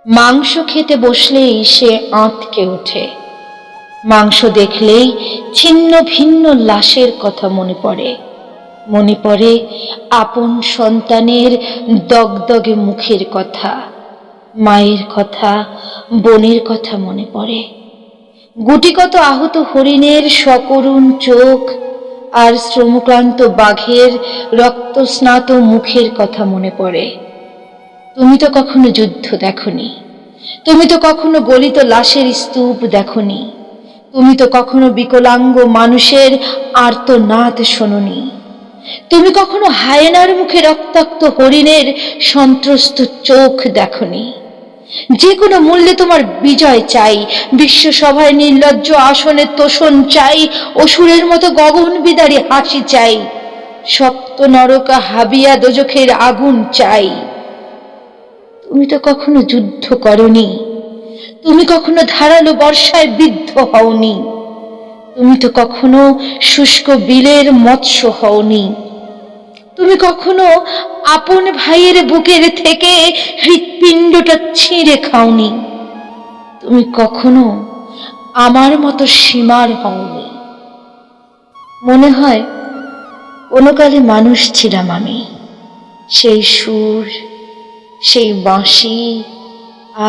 মাংস খেতে বসলেই সে আঁতকে ওঠে। মাংস দেখলেই ছিন্ন ভিন্ন লাশের কথা মনে পড়ে। মনে পড়ে আপন সন্তানের দগদগে মুখের কথা, মায়ের কথা, বোনের কথা মনে পড়ে। গুটিকত আহত হরিণের সকরুণ চোখ আর শ্রমক্লান্ত বাঘের রক্তস্নাত মুখের কথা মনে পড়ে। তুমি তো কখনো যুদ্ধ দেখনি, তুমি তো কখনো গলিত লাশের স্তূপ দেখনি, তুমি তো কখনো বিকলাঙ্গ মানুষের আর্তনাদ শোনোনি, তুমি কখনো হায়েনার মুখে রক্তাক্ত হরিণের সন্ত্রস্ত চোখ দেখনি। যে কোনো মূল্যে তোমার বিজয় চাই, বিশ্বসভায় নির্লজ্জ আসনে তোষণ চাই, অসুরের মতো গগন বিদারী হাসি চাই, সপ্ত নরকা হাবিয়া দোজখের আগুন চাই। তুমি তো কখনো যুদ্ধ করনি, তুমি কখনো ধারালো বর্ষায় বিদ্ধ হওনি, তুমি তো কখনো শুষ্ক বিলের মৎস্য হওনি, তুমি কখনো আপন ভাইয়ের বুকের থেকে হৃৎপিণ্ডটা ছিঁড়ে খাওনি, তুমি কখনো আমার মতো সীমার হওনি। মনে হয় কোনো কালে মানুষ ছিলাম আমি, সেই সুর, সেই বাঁশি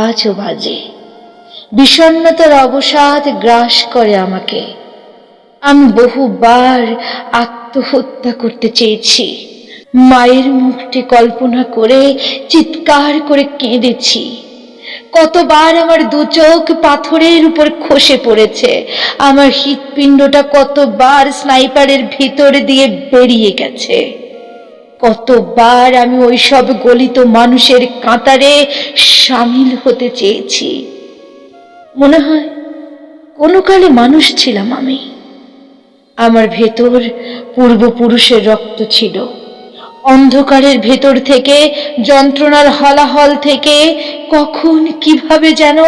আজও বাজে। বিষণ্ণতার অবসাদ গ্রাস করে আমাকে। আমি বহুবার আত্মহত্যা করতে চেয়েছি, মায়ের মুখটি কল্পনা করে চিৎকার করে কেঁদেছি। কতবার আমার দু চোখ পাথরের উপর খসে পড়েছে, আমার হৃৎপিণ্ডটা কতবার স্নাইপারের ভিতর দিয়ে বেরিয়ে গেছে। কতবার আমি ওই সব গলিত মানুষের কাতারে সামিল হতে চেয়েছি। মনে হয় কোনো কালে মানুষ ছিলাম আমি। আমার ভেতর পূর্বপুরুষের রক্ত ছিল। অন্ধকারের ভেতর থেকে, যন্ত্রণার হলাহল থেকে কখন কিভাবে যেন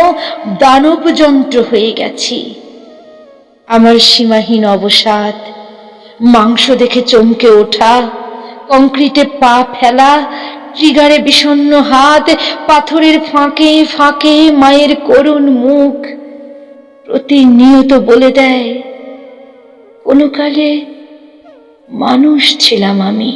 দানব যন্ত্র হয়ে গেছি। আমার সীমাহীন অবসাদ, মাংস দেখে চমকে ওঠা, কংক্রিটে পা ফেলা, ট্রিগারে বিষণ্ণ হাত, পাথরের ফাঁকে ফাঁকে মায়ের করুণ মুখ প্রতিনিয়ত বলে দেয় কোনো কালে মানুষ ছিলাম আমি।